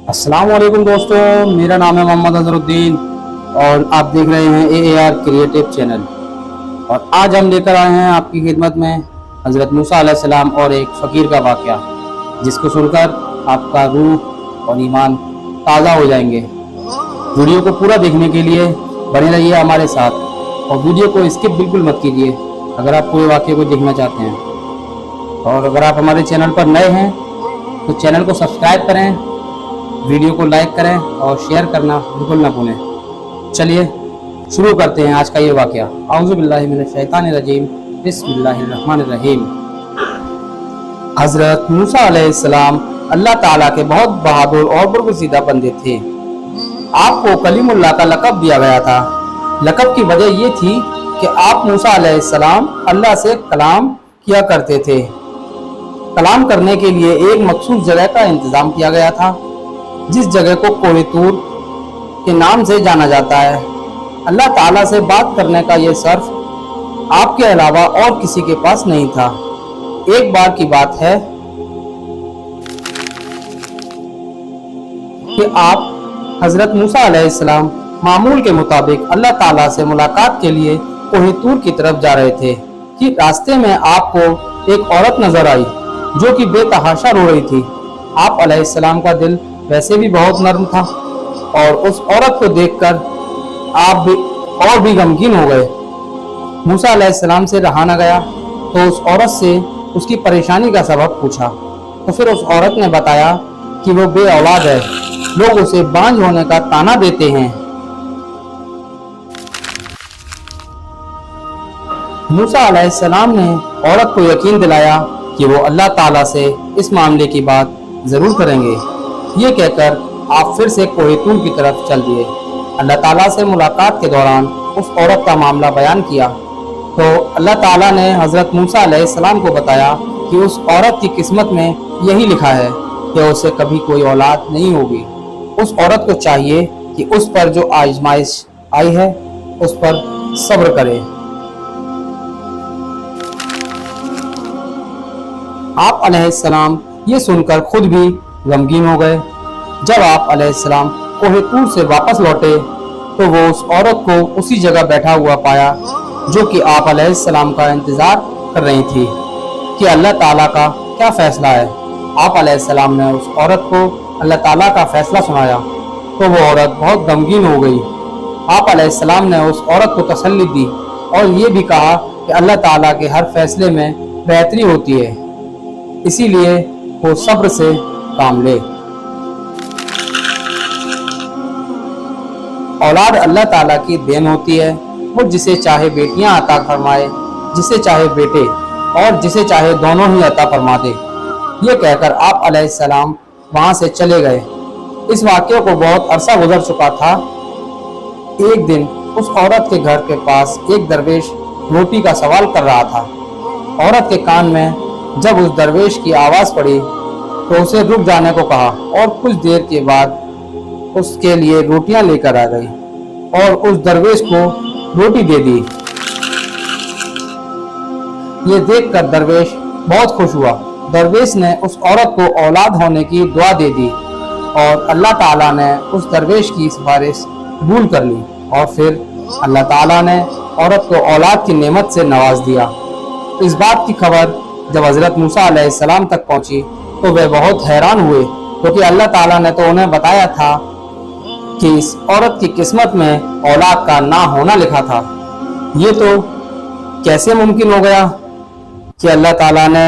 अस्सलाम वालेकुम दोस्तों, मेरा नाम है मोहम्मद अजहरुद्दीन और आप देख रहे हैं AAR क्रिएटिव चैनल। और आज हम लेकर आए हैं आपकी खिदमत में हज़रत मूसा अलैहिस्सलाम और एक फ़कीर का वाक़या, जिसको सुनकर आपका रूह और ईमान ताज़ा हो जाएंगे। वीडियो को पूरा देखने के लिए बने रहिए हमारे साथ और वीडियो को स्किप बिल्कुल मत कीजिए अगर आप पूरे वाक़े को देखना चाहते हैं। और अगर आप हमारे चैनल पर नए हैं तो चैनल को सब्सक्राइब करें, वीडियो को लाइक करें और शेयर करना बिल्कुल ना भूलें। चलिए शुरू करते हैं आज का ये वाक़या। औज़ु बिल्लाहि मिनश शैतानिर रजीम, बिस्मिल्लाहिर रहमानिर रहीम। हज़रत मूसा अलैहिस्सलाम अल्लाह ताला के बहुत बहादुर और बरगुज़ीदा बंदे थे। आपको कलीमुल्लाह का लक़ब दिया गया था। लक़ब की वजह ये थी कि आप मूसा अलैहिस्सलाम अल्लाह से कलाम किया करते थे। कलाम करने के लिए एक मखसूस जगह का इंतज़ाम किया गया था, जिस जगह को कोहे तूर के नाम से जाना जाता है। अल्लाह ताला से बात करने का यह सर्फ आपके अलावा और किसी के पास नहीं था। एक बार की बात है कि आप हज़रत मूसा अलैहिस्सलाम मामूल के मुताबिक अल्लाह ताला से मुलाकात के लिए कोहे तूर की तरफ जा रहे थे कि रास्ते में आपको एक औरत नजर आई जो कि बेतहाशा रो रही थी। आप अलैहिस्सलाम का दिल वैसे भी बहुत नर्म था और उस औरत को देखकर आप भी गमगीन हो गए। मूसा अलैहिस्सलाम से रहा न गया तो उस औरत से उसकी परेशानी का सबब पूछा। तो फिर उस औरत ने बताया कि वो बे औलाद है, लोग उसे बांझ होने का ताना देते हैं। मूसा अलैहिस्सलाम ने औरत को यकीन दिलाया कि वो अल्लाह ताला से इस मामले की बात जरूर करेंगे। ये कहकर आप फिर से कोहे तूर की तरफ चल दिए। अल्लाह ताला से मुलाकात के दौरान उस औरत का मामला बयान किया तो अल्लाह ताला ने हज़रत मूसा अलैहिस्सलाम को बताया कि उस औरत की किस्मत में यही लिखा है कि उसे कभी कोई औलाद नहीं होगी। उस औरत को चाहिए कि उस पर जो आजमाइश आई है उस पर सब्र करे। आप अलैहिस्सलाम ये सुनकर खुद भी गमगीन हो गए। जब आप अलैहिस्सलाम कोहे तूर से वापस लौटे तो वो उस औरत को उसी जगह बैठा हुआ पाया जो कि आप अलैहिस्सलाम का इंतज़ार कर रही थी कि अल्लाह ताला का क्या फ़ैसला है। आप अलैहिस्सलाम ने उस औरत को अल्लाह ताला का फ़ैसला सुनाया तो वो औरत बहुत गमगीन हो गई। आप अलैहिस्सलाम ने उस औरत को तसल्ली दी और ये भी कहा कि अल्लाह ताला के हर फैसले में बेहतरी होती है, इसीलिए वो सब्र से काम ले। औलाद अल्लाह ताला की देन होती है, वो जिसे चाहे बेटियां अता फरमाए, जिसे चाहे बेटे और जिसे चाहे दोनों ही अता फरमा दे। ये कहकर आप अलैहिस्सलाम वहां से चले गए। इस वाक़े को बहुत अरसा गुजर चुका था। एक दिन उस औरत के घर के पास एक दरवेश रोटी का सवाल कर रहा था। औरत के कान में जब उस दरवेश की आवाज़ पड़ी तो उसे रुक जाने को कहा और कुछ देर के बाद उसके लिए रोटियां लेकर आ गई और उस दरवेश को रोटी दे दी। ये देखकर दरवेश बहुत खुश हुआ। दरवेश ने उस औरत को औलाद होने की दुआ दे दी और अल्लाह ताला ने उस दरवेश की सिफारिश कबूल कर ली और फिर अल्लाह ताला ने औरत को औलाद की नेमत से नवाज दिया। इस बात की खबर जब हज़रत मूसा अलैहिस्सलाम तक पहुंची तो वे बहुत हैरान हुए, क्योंकि अल्लाह ताला ने तो उन्हें बताया था कि इस औरत की किस्मत में औलाद का ना होना लिखा था। ये तो कैसे मुमकिन हो गया कि अल्लाह ताला ने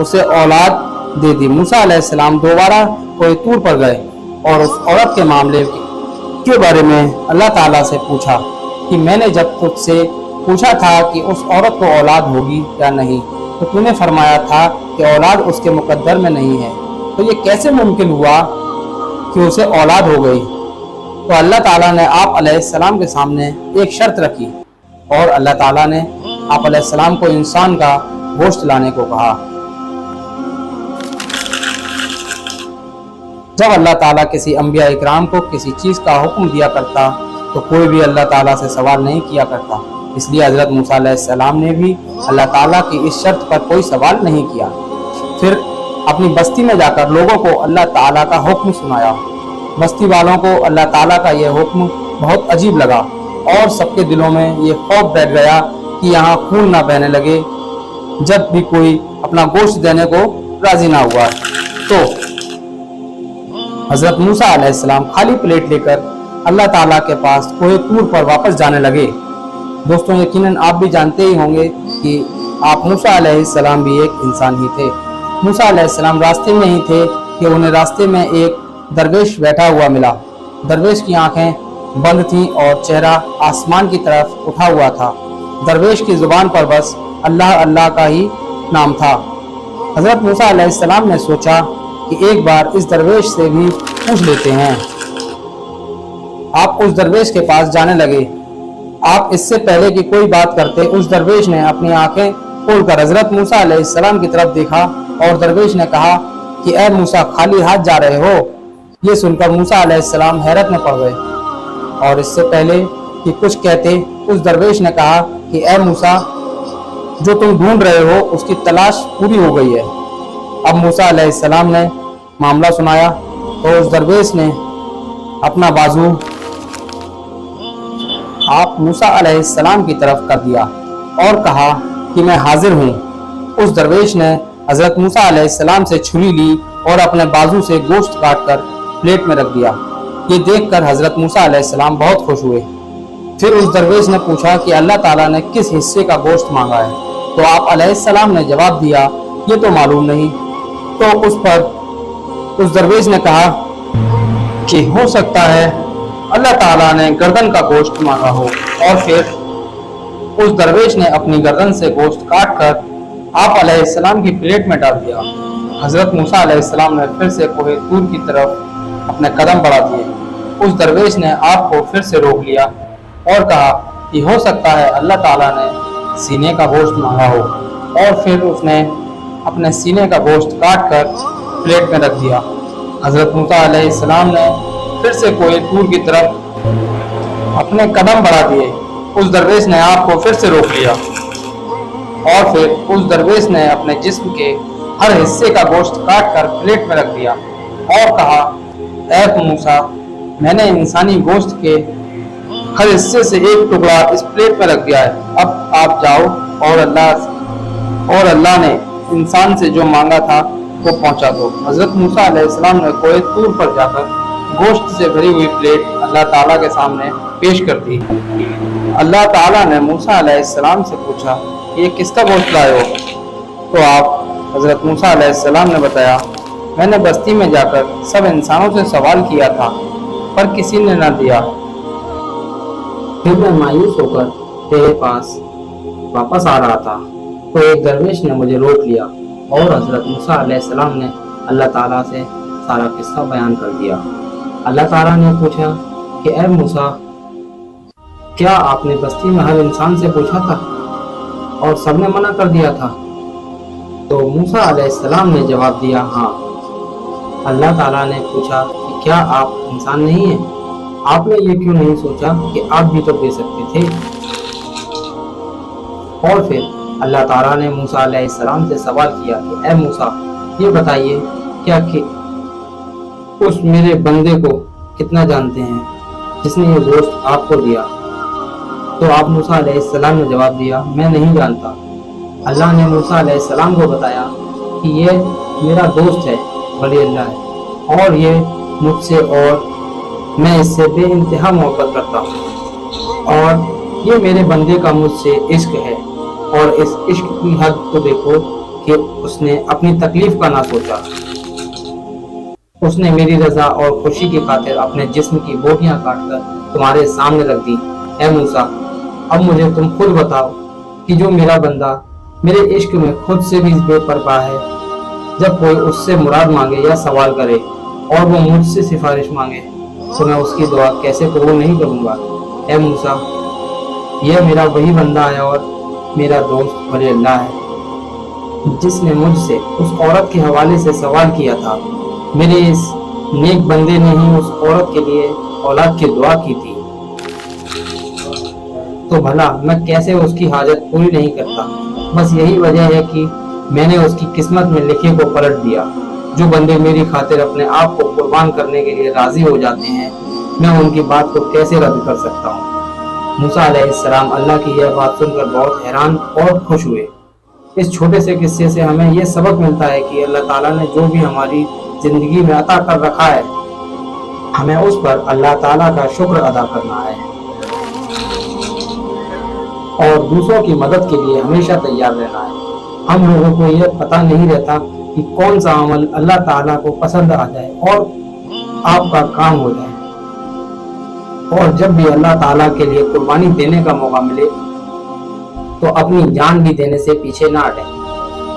उसे औलाद दे दी। मूसा अलैहिस्सलाम दोबारा कोहे तूर पर गए और उस औरत के मामले के बारे में अल्लाह ताला से पूछा कि मैंने जब तुझसे पूछा था कि उस औरत को औलाद होगी या नहीं तो तूने फरमाया था कि औलाद उसके मुकद्दर में नहीं है, तो ये कैसे मुमकिन हुआ कि उसे औलाद हो गई। तो अल्लाह ताला ने आप अलैहिस्सलाम के सामने एक शर्त रखी और अल्लाह ताला ने आप अलैहिस्सलाम को इंसान का गोश्त लाने को कहा। जब अल्लाह ताला किसी अंबिया इकराम को किसी चीज़ का हुक्म दिया करता तो कोई भी अल्लाह ताला से सवाल नहीं किया करता। इसलिए हज़रत मूसा अलैहिस्सलाम ने भी अल्लाह ताला की इस शर्त पर कोई सवाल नहीं किया। फिर अपनी बस्ती में जाकर लोगों को अल्लाह ताला का हुक्म सुनाया। बस्ती वालों को अल्लाह ताला का यह हुक्म बहुत अजीब लगा और सबके दिलों में ये खौफ बैठ गया कि यहाँ खून ना बहने लगे। जब भी कोई अपना गोश्त देने को राजी ना हुआ तो हजरत मूसा अलैहिस्सलाम खाली प्लेट लेकर अल्लाह ताला के पास कोहे तूर पर वापस जाने लगे। दोस्तों, यकीनन आप भी जानते ही होंगे कि आप मूसा अलैहिस्सलाम भी एक इंसान ही थे। मूसा अलैहिस्सलाम रास्ते में ही थे कि उन्हें रास्ते में एक दरवेश बैठा हुआ मिला। दरवेश की आंखें बंद थीं और चेहरा आसमान की तरफ उठा हुआ था। दरवेश की जुबान पर बस अल्लाह अल्लाह का ही नाम था। हजरत मूसा अलैहिस्सलाम ने सोचा कि एक बार इस दरवेश से भी पूछ लेते हैं। आप उस दरवेश के पास जाने लगे। आप इससे पहले कि कोई बात करते, उस दरवेश ने अपनी आंखें खोलकर हजरत मूसा अलैहिस्सलाम की तरफ देखा और दरवेश ने कहा कि ऐ मूसा, खाली हाथ जा रहे हो? ये सुनकर मूसा अलैहिस्सलाम हैरत में पड़ गए और इससे पहले कि कुछ कहते, उस दरवेश ने कहा कि ऐ मूसा, जो तुम ढूंढ रहे हो उसकी तलाश पूरी हो गई है। अब मूसा अलैहिस्सलाम ने मामला सुनाया तो उस दरवेश ने अपना बाजू आप मूसा अलैहिस्सलाम की तरफ कर दिया और कहा कि मैं हाजिर हूँ। उस दरवेश ने हजरत मूसा अलैहिस्सलाम से छुरी ली और अपने बाजू से गोश्त काटकर प्लेट में रख दिया। ये देखकर हजरत मूसा अलैहिस्सलाम बहुत खुश हुए। फिर उस दरवेश ने पूछा कि अल्लाह ताला ने किस हिस्से का गोश्त मांगा है? तो आप अलैहिस्सलाम ने जवाब दिया, ये तो मालूम नहीं। तो उस पर उस दरवेश ने कहा कि हो सकता है अल्लाह ताला ने गर्दन का गोश्त मांगा हो। और फिर उस दरवेश ने अपनी गर्दन से गोश्त काट कर आप अलैहिस्सलाम की प्लेट में डाल दिया। हजरत मूसा अलैहिस्सलाम ने फिर से कोहे तूर की तरफ अपने कदम बढ़ा दिए। उस दरवेश ने आप को फिर से रोक लिया और कहा कि हो सकता है अल्लाह ताला ने सीने का गोश्त मांगा हो। और फिर उसने अपने सीने का गोश्त काट कर प्लेट में रख दिया। हजरत मूसा अलैहिस्सलाम ने फिर से कोहे तूर की तरफ अपने कदम बढ़ा दिए। उस दरवेश ने आपको फिर से रोक लिया और फिर उस दरवेश ने अपने जिस्म के हर हिस्से का गोश्त काट कर प्लेट में रख दिया और कहा, ऐ मूसा, मैंने इंसानी गोश्त के हर हिस्से से एक टुकड़ा इस प्लेट में रख दिया है। अब आप जाओ और अल्लाह ने इंसान से जो मांगा था वो पहुंचा दो। हजरत मूसा अलैहिस्सलाम ने कोहे तूर पर जाकर गोश्त से भरी हुई प्लेट अल्लाह ताला के सामने पेश कर दी। अल्लाह ताला ने मूसा अलैहिस्सलाम से पूछा, ये किसका गोश्त लाए हो? तो आप हजरत मूसा अलैहिस्सलाम ने बताया, मैंने बस्ती में जाकर सब इंसानों से सवाल किया था पर किसी ने न दिया। फिर मैं मायूस होकर तेरे पास वापस आ रहा था तो एक दरवेश ने मुझे रोक लिया और हजरत मूसा अलैहिस्सलाम ने अल्लाह ताला से सारा किस्सा बयान कर दिया। अल्लाह ताला ने पूछा कि ऐ मूसा, क्या आपने बस्ती में हर इंसान से पूछा था और सबने मना कर दिया था? तो मूसा अलैहिस्सलाम ने जवाब दिया, हाँ। अल्लाह ताला ने पूछा कि क्या आप इंसान नहीं हैं? आपने ये क्यों नहीं सोचा कि आप भी तो दे सकते थे? और फिर अल्लाह ताला ने मूसा अलैहिस्सलाम से सवाल किया कि ऐ मूसा, ये बताइए क्या कि उस मेरे बंदे को कितना जानते हैं जिसने ये गोश्त आपको दिया? तो आप मूसा अलैहिस्सलाम ने जवाब दिया, मैं नहीं जानता। अल्लाह ने मूसा अलैहिस्सलाम को बताया कि ये मेरा दोस्त है, वली अल्लाह है, और ये मुझसे और मैं इससे बेइंतहा मोहब्बत करता हूँ और ये मेरे बंदे का मुझसे इश्क है। और इस इश्क की हद को देखो कि उसने अपनी तकलीफ का ना सोचा। उसने मेरी रजा और खुशी की खातिर अपने जिस्म की बोटियां काटकर तुम्हारे सामने रख दी। ऐ मूसा, अब मुझे तुम खुद बताओ कि जो मेरा बंदा मेरे इश्क में खुद से भी बेपरवाह है, जब कोई उससे मुराद मांगे या सवाल करे और वो मुझसे सिफारिश मांगे तो मैं उसकी दुआ कैसे कबूल नहीं करूँगा? ऐ मूसा, यह मेरा वही बंदा है और मेरा दोस्त वली अल्लाह है जिसने मुझसे उस औरत के हवाले से सवाल किया था। मेरे इस नेक बंदे ने ही उस औरत के लिए औलाद की दुआ की थी, तो भला मैं कैसे उसकी हाजत पूरी नहीं करता? बस यही वजह है कि मैंने उसकी किस्मत में लिखे को पलट दिया। जो बंदे मेरी खातिर अपने आप को कुर्बान करने के लिए राजी हो जाते हैं, मैं उनकी बात को कैसे रद्द कर सकता हूँ। मूसा अलैहिस्सलाम अल्लाह की यह बात सुनकर बहुत हैरान और खुश हुए। इस छोटे से किस्से से हमें यह सबक मिलता है कि अल्लाह ताला ने जो भी हमारी जिंदगी में अता कर रखा है, हमें उस पर अल्लाह ताला का शुक्र अदा करना है और दूसरों की मदद के लिए हमेशा तैयार रहना है। हम लोगों को यह पता नहीं रहता कि कौन सा अमल अल्लाह ताला को पसंद आ जाए और आपका काम हो जाए। और जब भी अल्लाह ताला के लिए कुर्बानी देने का मौका मिले तो अपनी जान भी देने से पीछे ना हटें।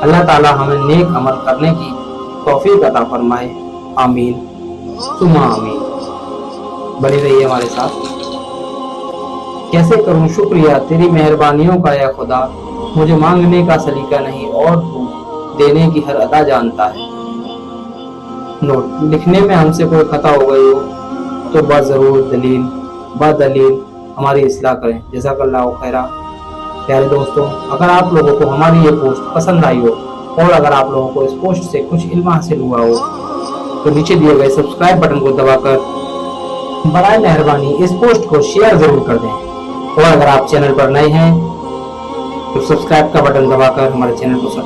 अल्लाह ताला हमें नेक अमल करने की तौफीक अता फरमाए। आमीन सुम्मा आमीन। बनी रहिए हमारे साथ। कैसे करूं शुक्रिया तेरी मेहरबानियों का या खुदा, मुझे मांगने का सलीका नहीं और तू देने की हर अदा जानता है। नोट: लिखने में हमसे कोई खता हो गई हो तो बदलील हमारी इस्लाह करें। जज़ाकल्लाहु खैरा। प्यारे दोस्तों, अगर आप लोगों को हमारी ये पोस्ट पसंद आई हो और अगर आप लोगों को इस पोस्ट से कुछ इल्म हासिल हुआ हो तो नीचे दिए गए सब्सक्राइब बटन को दबाकर बराए मेहरबानी इस पोस्ट को शेयर जरूर कर दें। और अगर आप चैनल पर नए हैं तो सब्सक्राइब का बटन दबाकर हमारे चैनल को